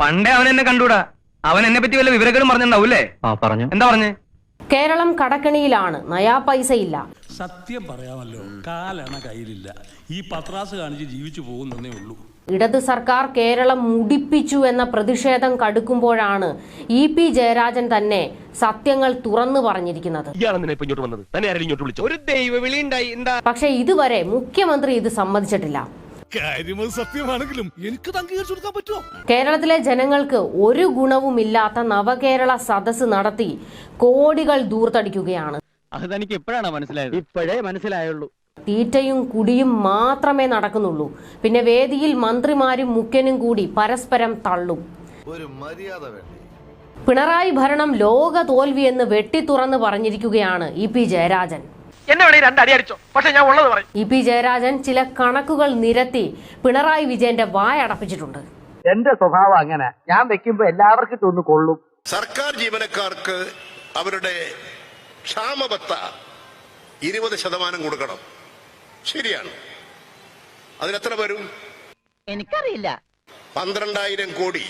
പണ്ടേ അവൻ എന്നെ കണ്ടൂടാ. അവൻ എന്നെ പറ്റി വല്ല വിവരങ്ങളും പറഞ്ഞിട്ടുണ്ടാവൂല്ലേ? പറഞ്ഞു. എന്താ പറഞ്ഞേ? കേരളം കടക്കെണിയിലാണ്, നയാ പൈസ ഇല്ല. സത്യം പറയാമല്ലോ, കാലണ കയ്യിലില്ല. ഈ പത്രാസ് കാണിച്ച് ജീവിച്ചു പോകുന്നേ ഉള്ളൂ. ഇടത് സർക്കാർ കേരളം മുടിപ്പിച്ചു എന്ന പ്രതിഷേധം കടുക്കുമ്പോഴാണ് ഇ.പി. ജയരാജൻ തന്നെ സത്യങ്ങൾ തുറന്നു പറഞ്ഞിരിക്കുന്നത്. പക്ഷെ ഇതുവരെ മുഖ്യമന്ത്രി ഇത് സമ്മതിച്ചിട്ടില്ല. സത്യമാണെങ്കിലും എനിക്ക് അംഗീകരിച്ചു കൊടുക്കാൻ പറ്റുമോ? കേരളത്തിലെ ജനങ്ങൾക്ക് ഒരു ഗുണവുമില്ലാത്ത നവകേരള സദസ് നടത്തി കോടികൾ ദൂർത്തടിക്കുകയാണ്. അത് തനിക്ക് എപ്പോഴാണ് മനസ്സിലായത്? ഇപ്പോഴേ മനസ്സിലായുള്ളൂ. തീറ്റയും കുടിയും മാത്രമേ നടക്കുന്നുള്ളൂ. പിന്നെ വേദിയിൽ മന്ത്രിമാരും മുഖ്യനും കൂടി പരസ്പരം തള്ളും. ഒരു മര്യാദ വേണ്ടേ? പിണറായി ഭരണം ലോക തോൽവിയെന്ന് വെട്ടിത്തുറന്ന് പറഞ്ഞിരിക്കുകയാണ് ഇ.പി. ജയരാജൻ. ഇ.പി. ജയരാജൻ ചില കണക്കുകൾ നിരത്തി പിണറായി വിജയന്റെ വായടപ്പിച്ചിട്ടുണ്ട്. എന്റെ സ്വഭാവം അങ്ങനെ, ഞാൻ വെക്കുമ്പോ എല്ലാവർക്കും തോന്നു കൊള്ളും. സർക്കാർ ജീവനക്കാർക്ക് അവരുടെ ക്ഷാമബത്ത 20% കൊടുക്കണം. ശരിയാണ്. അതിനെത്ര വരും? എനിക്കറിയില്ല. 12,000 കോടി.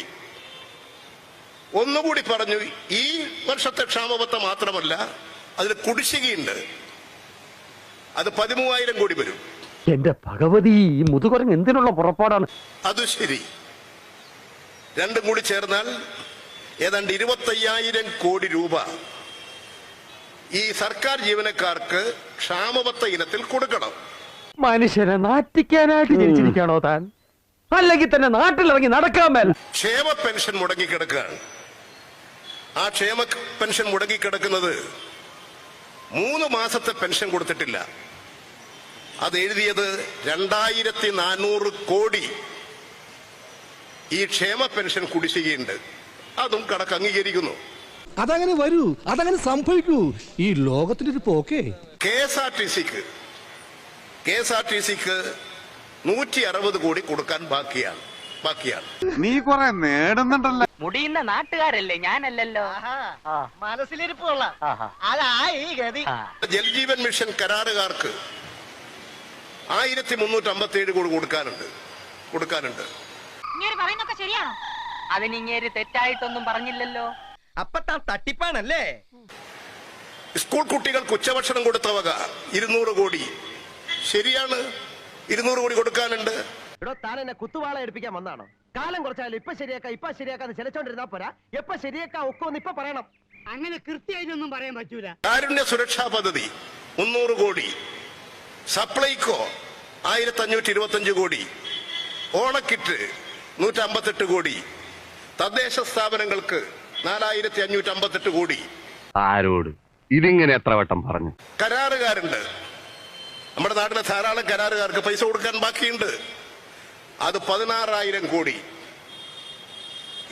ഒന്നുകൂടി പറഞ്ഞു, ഈ വർഷത്തെ ക്ഷാമബത്ത മാത്രമല്ല, അതിൽ കുടിശ്ശികയുണ്ട്. അത് 13,000 കോടി വരും. എന്റെ ഭഗവതി, ഈ മുതുകുരങ്ങ് എന്തിനുള്ള പുറപ്പാടാണ്? അത് ശരി. രണ്ടും കൂടി ചേർന്നാൽ ഏതാണ്ട് 25,000 കോടി രൂപ ഈ സർക്കാർ ജീവനക്കാർക്ക് ക്ഷാമബത്ത ഇനത്തിൽ കൊടുക്കണം. മനുഷ്യനെ നാറ്റിക്കാനായിട്ട് ജനിച്ചിരിക്കാണോ താൻ? അല്ലെങ്കിൽ തന്നെ നാട്ടിലിറങ്ങി നടക്കാൻ മേൽ. ക്ഷേമ പെൻഷൻ മുടങ്ങിക്കിടക്കുകയാണ്. ആ ക്ഷേമ പെൻഷൻ മുടങ്ങിക്കിടക്കുന്നത് 3 മാസത്തെ പെൻഷൻ കൊടുത്തിട്ടില്ല. അത് എഴുതിയത് 2,400 കോടി ഈ ക്ഷേമ പെൻഷൻ കുടിശ്ശികയുണ്ട്. അതും കണക്ക് അംഗീകരിക്കുന്നു. അതങ്ങനെ വരൂ, അതങ്ങനെ സംഭവിക്കൂ. ഈ ലോകത്തിന്റെ ഒരു പോക്കേ. KSRTC-ക്ക് 160 കോടി കൊടുക്കാൻ ബാക്കിയാണ്. നീ കുറെ നേടുന്നുണ്ടല്ലോ. മുടിയുന്ന നാട്ടുകാരല്ലേ, ഞാനല്ലല്ലോ. മനസ്സിലിരിപ്പ് കൊള്ളാം. അതായി ഗതി. ജൽജീവൻ മിഷൻ കരാറുകാർക്ക് 1,357 കോടി കൊടുക്കാനുണ്ട്. ശരിയാണോ? അതിനിങ്ങേര് തെറ്റായിട്ടൊന്നും പറഞ്ഞില്ലല്ലോ. അപ്പൊ താൻ തട്ടിപ്പാണല്ലേ? സ്കൂൾ കുട്ടികൾക്ക് ഉച്ചഭക്ഷണം കൊടുത്ത വക 200 കോടി. ശരിയാണ്, 200 കോടി കൊടുക്കാനുണ്ട്. താൻ എന്നെ കുത്തുവാള എടുപ്പിക്കാൻ വന്നാണോ? കാലം കുറച്ചാലും ഇപ്പൊ ശരിയാക്കാന്ന് ചിലച്ചോണ്ടിരുന്നാ പോരാ. എപ്പൊ ശരിയാക്കാ ഒക്കൊന്ന് ഇപ്പൊ പറയണം. അങ്ങനെ കൃത്യമായിട്ടൊന്നും പറയാൻ പറ്റൂല. കാരുണ്യ സുരക്ഷാ പദ്ധതി 300 കോടി. സപ്ലൈകോ 1,525 കോടി. ഓണക്കിറ്റ് 158 കോടി. തദ്ദേശ സ്ഥാപനങ്ങൾക്ക് 4,558 കോടി. ആരോട് ഇതിങ്ങനെ എത്ര വട്ടം പറഞ്ഞു? കരാറുകാരുണ്ട്. നമ്മുടെ നാട്ടിലെ ധാരാളം കരാറുകാർക്ക് പൈസ കൊടുക്കാൻ ബാക്കിയുണ്ട്. അത് 16,000 കോടി.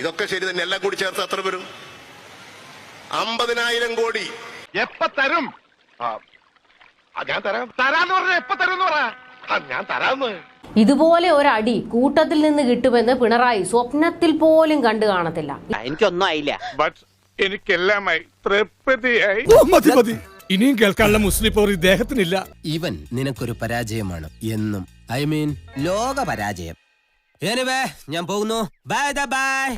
ഇതൊക്കെ ശരി തന്നെ. എല്ലാം കൂടി ചേർത്ത് അത്ര വരും? 50,000 കോടി. എപ്പ തരും? ഞാൻ തരാന്ന് പറഞ്ഞ എപ്പ തരും? ഞാൻ തരാന്ന്. ഇതുപോലെ ഒരടി കൂട്ടത്തിൽ നിന്ന് കിട്ടുമെന്ന് പിണറായി സ്വപ്നത്തിൽ പോലും കണ്ടു കാണത്തില്ല. എനിക്കൊന്നും ആയില്ല. എനിക്കെല്ലാമായി തൃപ്തിയായി. മതി. ഇനിയും കേൾക്കാനുള്ള മുസ്ലിം പോർ ഇദ്ദേഹത്തിനില്ല. ഇവൻ നിനക്കൊരു പരാജയമാണ് എന്നും. ലോക പരാജയം. ഞാൻ പോകുന്നു. ബൈ.